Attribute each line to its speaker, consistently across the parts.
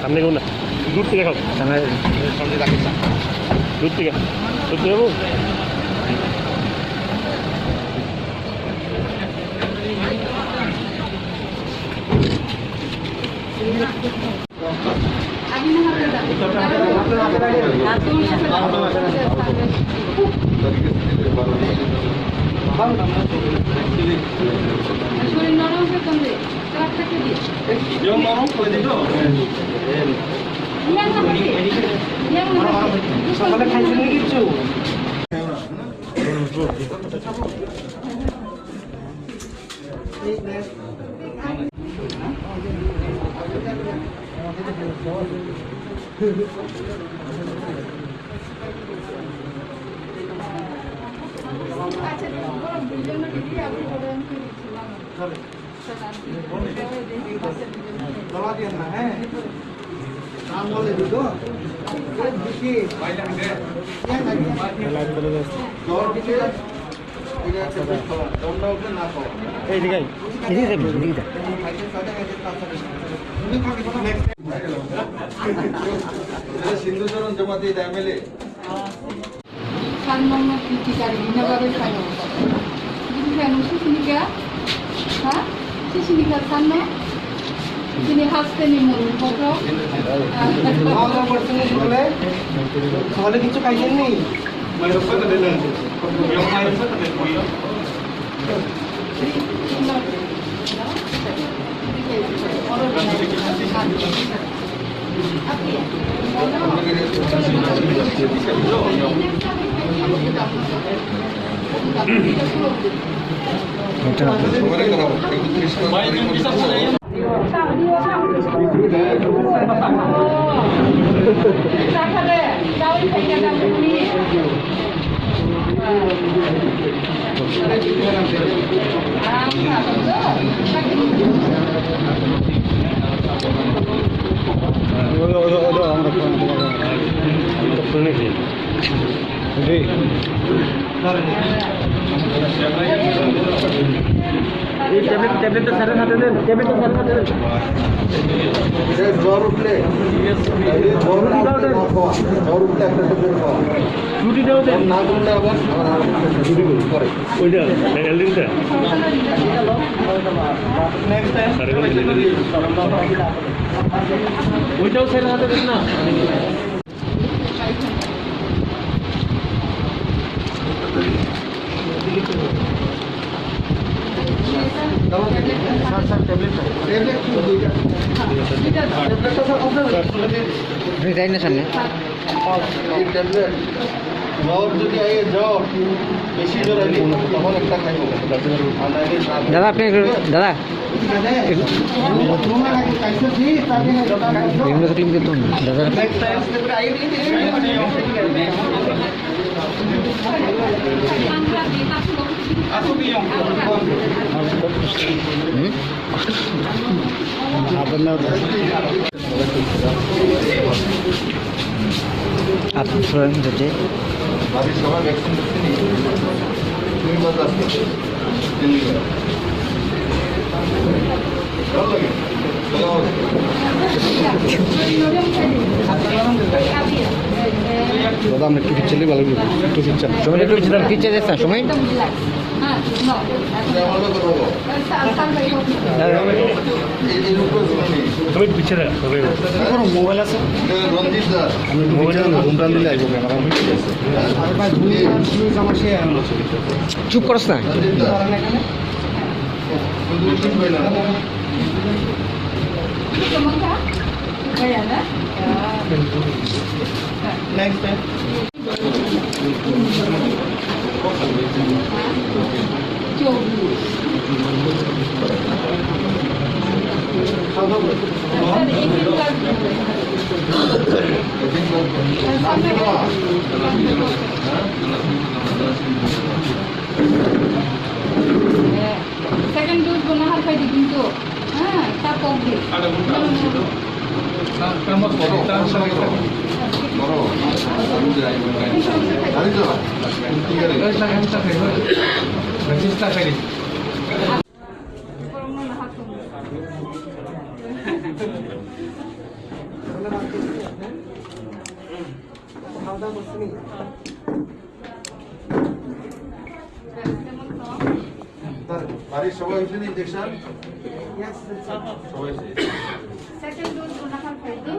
Speaker 1: সামনে কেউ না, দূর থেকে খাও, দূর থেকে সত্যি যাবো।
Speaker 2: সকালে খাইছেন কিছু হ্যাঁ নাম বলে দিত সিন্ধুচরণ জমা দিয়ে দেয় মেলে
Speaker 3: তিনি হাসতে নিমন
Speaker 2: সকালে কিছু খাইছেন নেই ট্যাবলেটটা স্যারের হাতে দেন, ট্যাবলেটটা স্যারের হাতে দেন। জ্বর উঠলে রুটিটাও দেন না, করলে আবার পরে ওইটা ওইটাও স্যারের হাতে দেন না। সামনে জ্বর যদি জ্বর বেশি জ্বর আইলে তখন একটা খাইব। দাদা আপনি দাদা আপনার যেতে বাড়ির সবাই ভ্যাকসিন দিচ্ছেন 2 মাস আসতে দাদা আমরা একটু পিছিয়ে ভালো একটু পিছিয়ে সময় একটু পিছিয়ে যাচ্ছেন সময় মোবাইল আছে আমি মোবাইল ঘুমটান দিলে চুপ করস না next time
Speaker 3: second dose guna har kai din to ta kog de
Speaker 2: করো আমি যাই গাড়ি চালা ঠিক আছে বাড়ির সবাই হয়েছে ইঞ্জেকশন সবাই
Speaker 3: সেকেন্ড ডোজ ওনার খাইতো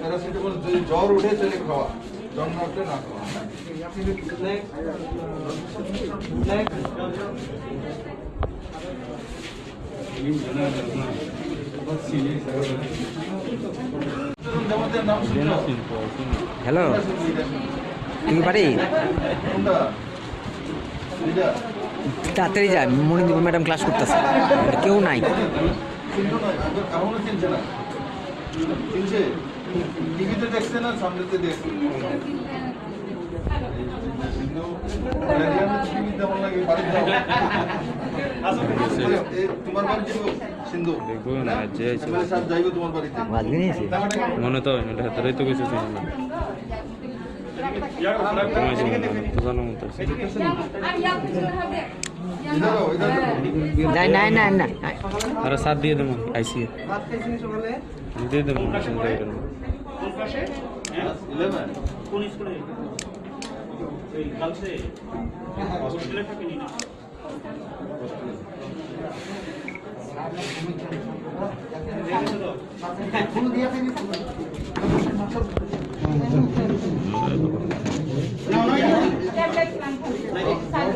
Speaker 2: প্যারাসিটামল যদি জ্বর উঠে তাহলে খাওয়া জ্বর না উঠলে না খাওয়া
Speaker 4: হ্যালো তুমি পারি তাড়াতাড়ি যা মনিদীপ ম্যাডাম ক্লাস করতেছে কেউ নাই
Speaker 2: টিভিতে দেখছে না সামনেতে দেখছে তোমার বাড়ি ছিল সিন্ধু
Speaker 5: দেখবো না যে
Speaker 2: সব যাইবো তোমার বাড়িতে
Speaker 5: মনে তো হয় না এটা হাতেরই তো কিছু ছিল না তোমায় ছিল না তো জানো মতো
Speaker 4: না না না
Speaker 5: আরে সাথ দিয়ে দেবো আইসি দিয়ে দেবো চিন্তা করেন না।
Speaker 2: 11
Speaker 6: কোন স্কুলে এই গার্লসে হস্টেলে থাকেনি না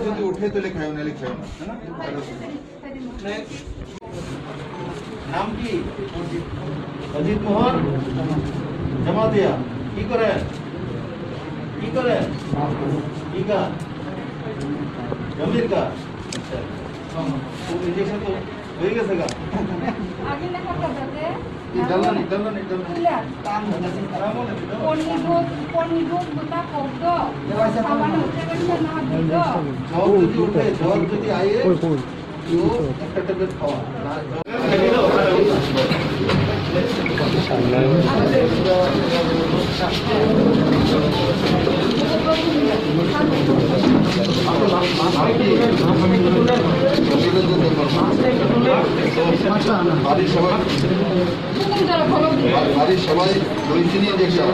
Speaker 2: যদি উঠে তাহলে খাও নাহলে খাও না নাম কি অজিত মোহন জামাতিয়া কি করেন কি করেন কি কা গম্ভীর কা আচ্ছা ইঞ্জেকশন তো হয়ে গেছে গা
Speaker 3: আগে লেখা করতে
Speaker 2: ইদালানি জ্বর যদি আয়ে তো একটা ট্যাবলেট খাওয়া বাড়ির সবাই রয়েছে ইঞ্জেকশন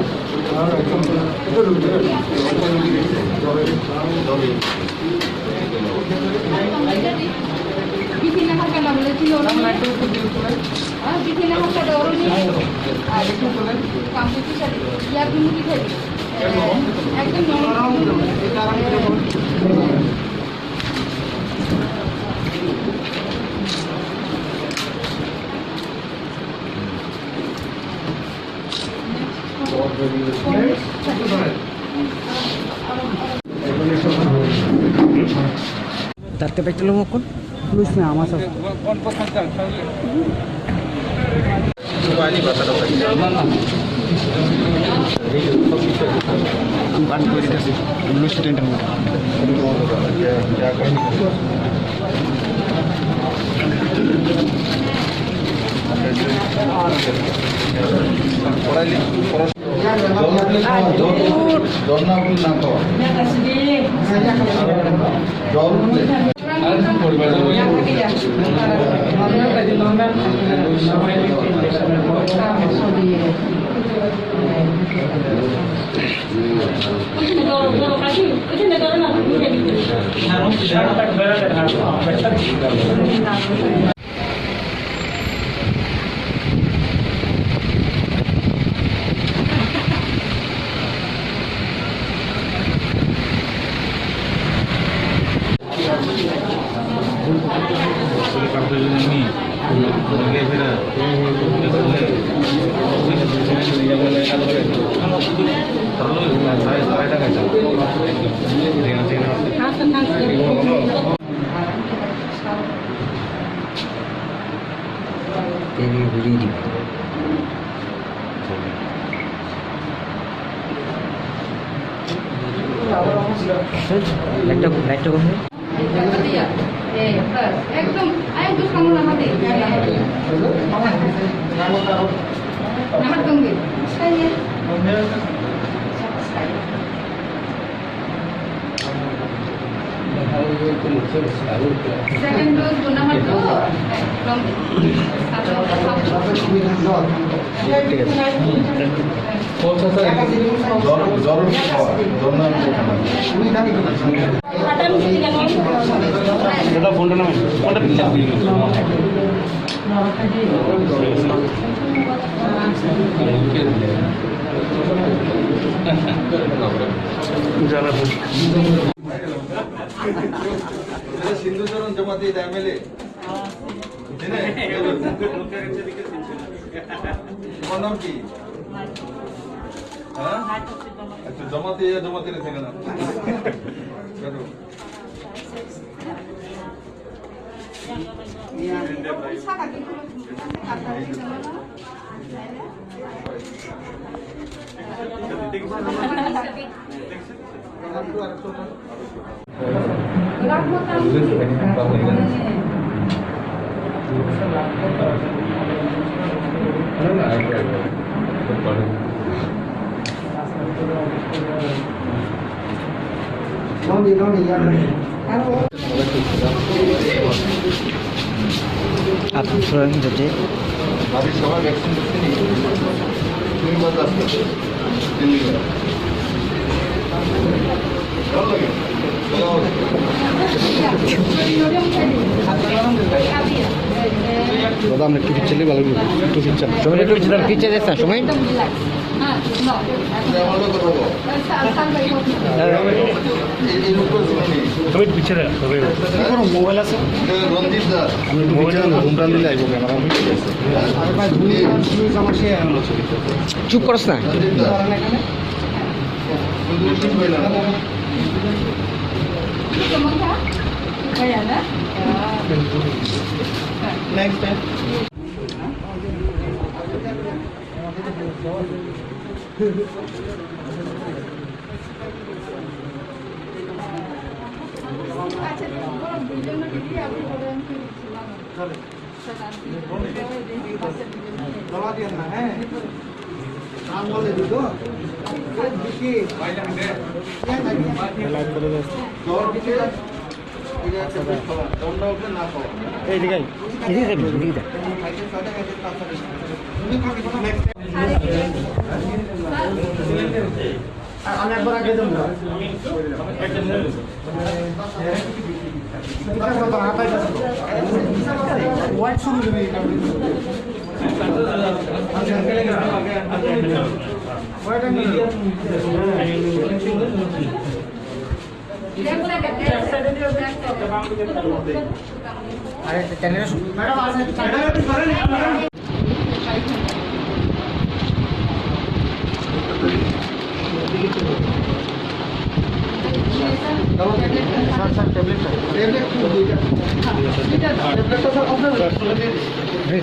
Speaker 3: বিছানা হাঁকাটা বলেছিল বিছানা হাঁকাটা ওর কামড়ে সারি ইয়ার মুখি খাই একদম
Speaker 4: তাতে পেট্রোল মুকুন পুলিশ না আমার সাথে
Speaker 3: একদম একদম সামনে হাতে Nahatunggi. Saya. Second dose Gunahat to from
Speaker 1: দাদা ফোনটা নামে ফোনটা পিকচার জানা
Speaker 2: সিন্ধুচরণ জমাতে এমএলএ তোমার নাম কি? হ্যাঁ আচ্ছা জমাতে থাকে না
Speaker 4: আপনার যদি
Speaker 2: বাড়ির সবাই ভ্যাকসিন করতে নিই তুমি বাদ আসতে ভালো লাগে দাদা আমরা একটু পিছিয়ে ভালো একটু পিছিয়ে
Speaker 4: সময় একটু পিছিয়ে দেখছেন সময়
Speaker 1: তুমি পিছিয়ে মোবাইল আছে
Speaker 2: রঞ্জিত দা আমি মোবাইল ঘুমটান দিলে আইব
Speaker 4: চুপ করস না
Speaker 2: রঞ্জিত দা নেক্সট টাইম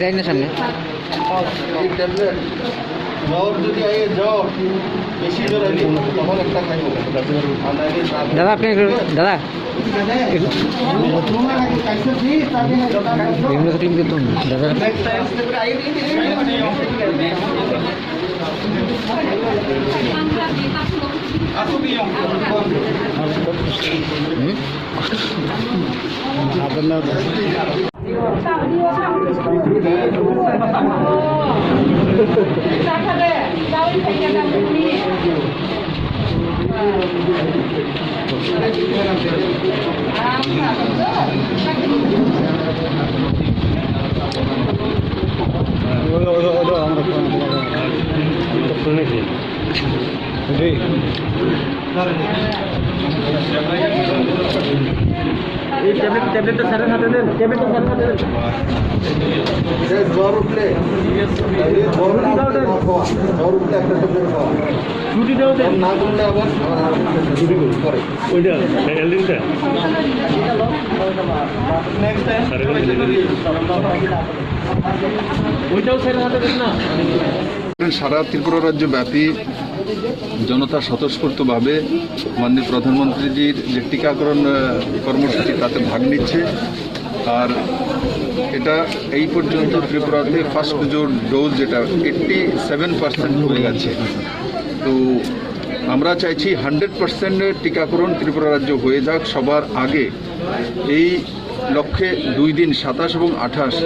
Speaker 4: যাই না সামনে
Speaker 2: জ্বর যদি আগে জ্বর বেশি জ্বর আইলে তখন একটা খাইব
Speaker 4: দাদা আপনি দাদা বিভিন্ন টিম কিন্তু দাদা
Speaker 1: শুনেছি ট্যাবলেটটা স্যারের হাতে দেন ট্যাবলেটটা স্যারের হাতে দেন
Speaker 2: জ্বর উঠলে জ্বর উঠলে একটা ট্যাবলেট খাওয়া
Speaker 1: ছুটিটাও দেন
Speaker 2: না করলে আবার ছুটি করে
Speaker 1: ওইটা এলডিনটা
Speaker 2: নেক্সট টাইম
Speaker 1: ওইটাও স্যারের হাতে দেন না
Speaker 7: সারা ত্রিপুরা রাজ্য ব্যাপী জনতা স্বতঃস্ফূর্তভাবে মাননীয় প্রধানমন্ত্রীজির যে টিকাকরণ কর্মসূচি তাতে ভাগ নিচ্ছে আর এটা এই পর্যন্ত ত্রিপুরাতে ফার্স্ট ডোজ যেটা 87% হয়ে গেছে। তো আমরা চাইছি 100% টিকাকরণ ত্রিপুরা রাজ্য হয়ে যাক সবার আগে। এই লক্ষ্যে 2 দিন 27 এবং 28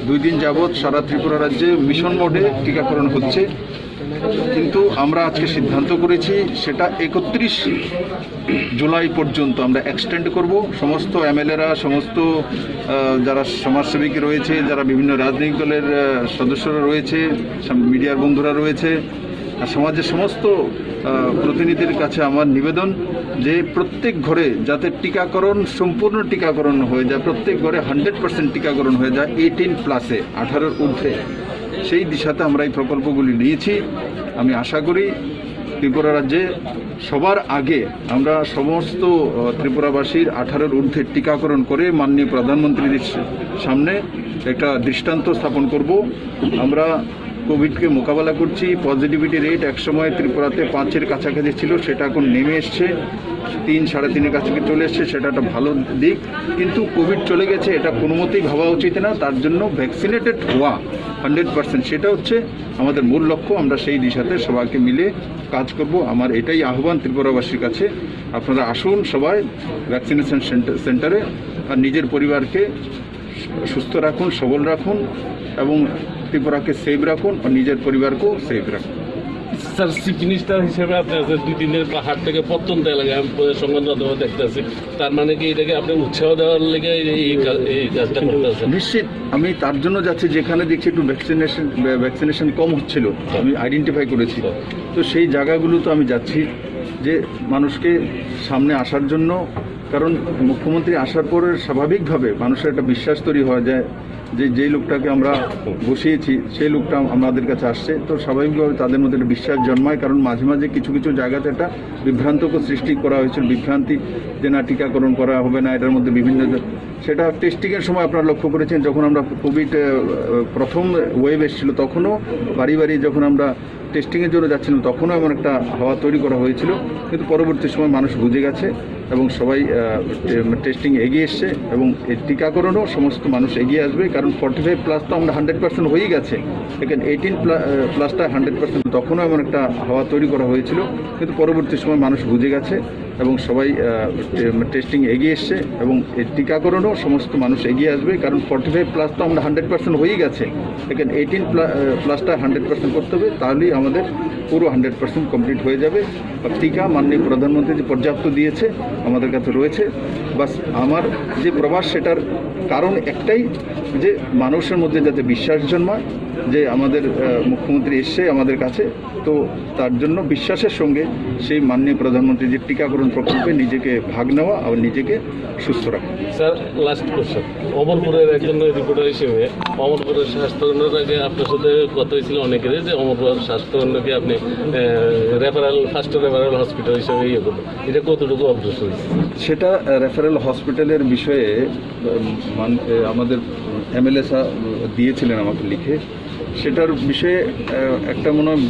Speaker 7: 2 দিন যাবৎ সারা ত্রিপুরা রাজ্যে মিশন মোডে টিকাকরণ হচ্ছে। কিন্তু আমরা আজকে সিদ্ধান্ত করেছি সেটা 31 জুলাই পর্যন্ত আমরা এক্সটেন্ড করব। সমস্ত এমএলএরা, সমস্ত যারা সমাজসেবী রয়েছে, যারা বিভিন্ন রাজনৈতিক দলের সদস্যরা রয়েছে, মিডিয়ার বন্ধুরা রয়েছে, আর সমাজের সমস্ত প্রতিনিধির কাছে আমার নিবেদন যে প্রত্যেক ঘরে যাতে টিকাকরণ, সম্পূর্ণ টিকাকরণ হয়ে যায়, প্রত্যেক ঘরে 100% টিকাকরণ হয়ে যায় 18+-এ, 18-এর ঊর্ধ্বে। সেই দিশাতে আমরা এই প্রকল্পগুলি নিয়েছি। আমি আশা করি ত্রিপুরা রাজ্যে সবার আগে আমরা সমস্ত ত্রিপুরাবাসীর 18-এর ঊর্ধ্বে টিকাকরণ করে মাননীয় প্রধানমন্ত্রীর সামনে একটা দৃষ্টান্ত স্থাপন করব। আমরা কোভিডকে মোকাবেলা করছি। পজিটিভিটি রেট একসময় ত্রিপুরাতে 5-এর কাছাকাছি ছিল, সেটা এখন নেমে এসছে, 3-3.5-এর কাছাকাছি চলে এসছে, সেটা একটা ভালো দিক। কিন্তু কোভিড চলে গেছে, এটা কোনো মতেই ভাবা উচিত না। তার জন্য ভ্যাকসিনেটেড হওয়া 100%, সেটা হচ্ছে আমাদের মূল লক্ষ্য। আমরা সেই দিশাতে সবাইকে মিলে কাজ করব। আমার এটাই আহ্বান ত্রিপুরাবাসীর কাছে, আপনারা আসুন সবাই ভ্যাকসিনেশন সেন্টারে, আর নিজের পরিবারকে সুস্থ রাখুন, সবল রাখুন এবং ত্রিপুরাকে সেভ রাখুন আর নিজের পরিবারকেও সেভ রাখুন।
Speaker 8: স্যার, চিফ মিনিস্টার হিসেবে আপনি 2-3 দিনের হাট থেকে পত্তন দেওয়া লাগে, আমি সংবাদ মাধ্যমে দেখতেছি। তার মানে কি এটাকে আপনি উৎসাহ দেওয়ার লেগে এই কাজটা করতেছেন?
Speaker 7: নিশ্চিত আমি তার জন্য যাচ্ছি, যেখানে দেখছি একটু ভ্যাকসিনেশন কম হচ্ছিল, আমি আইডেন্টিফাই করেছি, তো সেই জায়গাগুলো তো আমি যাচ্ছি যে মানুষকে সামনে আসার জন্য। কারণ মুখ্যমন্ত্রী আসার পরে স্বাভাবিকভাবে মানুষের একটা বিশ্বাস তৈরি হয় যায় যে যেই লোকটাকে আমরা বসিয়েছি সেই লোকটা আমাদের কাছে আসছে, তো স্বাভাবিকভাবে তাদের মধ্যে একটা বিশ্বাস জন্মায়। কারণ মাঝে মাঝে কিছু কিছু জায়গাতে একটা বিভ্রান্তকর সৃষ্টি করা হয়েছিল, বিভ্রান্তি যে না টিকাকরণ করা হবে না, এটার মধ্যে বিভিন্ন, সেটা টেস্টিংয়ের সময় আপনারা লক্ষ্য করেছেন। যখন আমরা কোভিড প্রথম ওয়েভ এসেছিল তখনও বাড়ি বাড়ি যখন আমরা টেস্টিংয়ের জন্য যাচ্ছিলাম তখনও এমন একটা হাওয়া তৈরি করা হয়েছিল। কিন্তু পরবর্তী সময় মানুষ বুঝে গেছে এবং সবাই টেস্টিং এগিয়ে এসছে এবং এই টিকাকরণও সমস্ত মানুষ এগিয়ে আসবে। কারণ 45+ তো আমরা 100% হয়েই গেছে, এখানে 18+টা 100%, তখনও এমন একটা হাওয়া তৈরি করা হয়েছিল। কিন্তু পরবর্তী সময় মানুষ বুঝে গেছে এবং সবাই টেস্টিং এগিয়ে এসছে এবং এই টিকাকরণও সমস্ত মানুষ এগিয়ে আসবে। কারণ 45+ তো আমরা 100% হয়েই গেছে, এখানে 18+টা 100% করতে হবে, তাহলেই আমাদের পুরো 100% কমপ্লিট হয়ে যাবে। আর টিকা মাননীয় প্রধানমন্ত্রী যে পর্যাপ্ত দিয়েছে আমাদের কাছে রয়েছে। বাস আমার যে প্রবাস, সেটার কারণ একটাই যে মানুষের মধ্যে যাতে বিশ্বাস জন্মায় যে আমাদের মুখ্যমন্ত্রী এসছে আমাদের কাছে, তো তার জন্য বিশ্বাসের সঙ্গে সেই মাননীয় প্রধানমন্ত্রী যে টিকাকরণ প্রকল্পে নিজেকে ভাগ নেওয়া আর নিজেকে সুস্থ রাখা।
Speaker 8: স্যার, লাস্ট কোশ্চেন, অমরপুরের একজন রিপোর্টার হিসেবে অমরপুরের স্বাস্থ্যকেন্দ্রের আগে আপনার সাথে কথা হয়েছিল অনেকেরই যে অমরপুর স্বাস্থ্যকেন্দ্রকে আপনি ফার্স্ট রেফারেল হসপিটাল হিসেবে ইয়ে করবেন, এটা কতটুকু অগ্রসর হয়েছে?
Speaker 7: সেটা রেফারেল হসপিটালের বিষয়ে আমাদের এমএলএ দিয়েছিলেন আমাকে লিখে, সেটার বিষয়ে একটা মনে হয়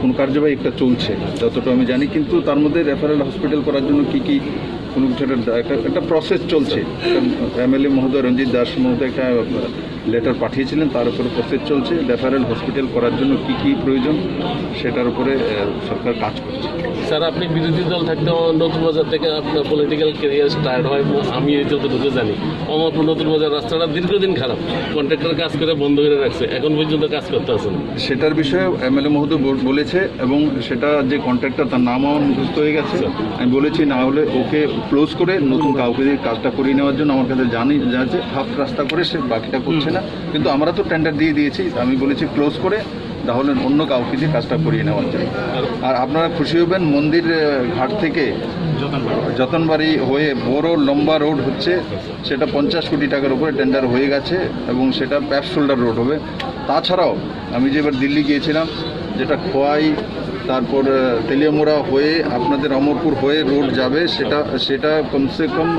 Speaker 7: কোন কার্যবাহী একটা চলছে যতটা আমি জানি। কিন্তু তার মধ্যে রেফারেল হসপিটাল করার জন্য কি কি কোনো কিছু একটা প্রসেস চলছে। এমএলএ মহোদয় রঞ্জিত দাস মহোদয় একটা লেটার পাঠিয়েছিলেন, তার উপরে প্রসেস চলছে। রেফারেল হসপিটাল করার জন্য কি কি প্রয়োজন সেটার উপরে সরকার কাজ করছে।
Speaker 8: স্যার, আপনি বিরোধী দল থাকতে নতুন বাজার থেকে আপনার পলিটিক্যাল কেরিয়ার স্টার্ট হয়, আমি যতটুকু জানি অমরপুর নতুন বাজার রাস্তাটা দীর্ঘদিন খারাপ, কন্ট্রাক্টর কাজ করে বন্ধ করে রাখছে, এখন পর্যন্ত কাজ করতে আসেন।
Speaker 7: সেটার বিষয়ে এমএলএ মহোদয় বলেছে এবং সেটা যে কন্ট্রাক্টর তার নাম আমার মুখস্থ হয়ে গেছে। আমি বলেছি না হলে ওকে ক্লোজ করে নতুন কাউকে দিয়ে কাজটা করিয়ে নেওয়ার জন্য। আমার কাছে জানছে হাফ রাস্তা করে সে বাকিটা করছে না, কিন্তু আমরা তো টেন্ডার দিয়ে দিয়েছি। আমি বলেছি ক্লোজ করে তাহলে অন্য কাউকে দিয়ে কাজটা করিয়ে নেওয়ার জন্য। আর আপনারা খুশি হবেন, মন্দির ঘাট থেকে যতনবাড়ি হয়ে বড় লম্বা রোড হচ্ছে, সেটা 50 কোটি টাকার উপরে টেন্ডার হয়ে গেছে এবং সেটা প্যাপ শোল্ডার রোড হবে। তাছাড়াও আমি যে এবার দিল্লি গিয়েছিলাম, যেটা খোয়াই তারপর তেলিয়ামুড়া হয়ে আপনাদের অমরপুর হয়ে রোড যাবে, সেটা কমসে কম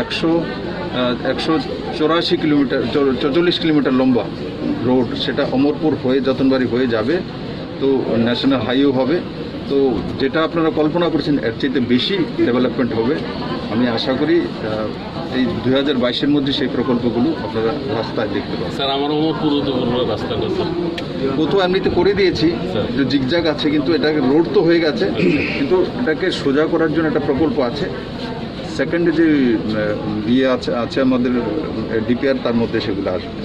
Speaker 7: 184 কিলোমিটার 44 কিলোমিটার লম্বা রোড, সেটা অমরপুর হয়ে যতনবাড়ি হয়ে যাবে। তো তো ন্যাশনাল হাইও হবে। তো যেটা আপনারা কল্পনা করছেন এর চাইতে বেশি ডেভেলপমেন্ট হবে। আমি আশা করি এই 2022-এর মধ্যে সেই প্রকল্পগুলো আপনারা রাস্তায় দেখতে পাবেন।
Speaker 8: স্যার আমার অমরপুর উদয়পুর রাস্তাটা স্যার
Speaker 7: কোথাও এমনিতে করে দিয়েছি, একটু জিগজাগ আছে, কিন্তু এটাকে রোড তো হয়ে গেছে, কিন্তু এটাকে সোজা করার জন্য একটা প্রকল্প আছে। সেকেন্ডে যে ইয়ে আছে আমাদের ডিপিআর, তার মধ্যে সেগুলো আসবে।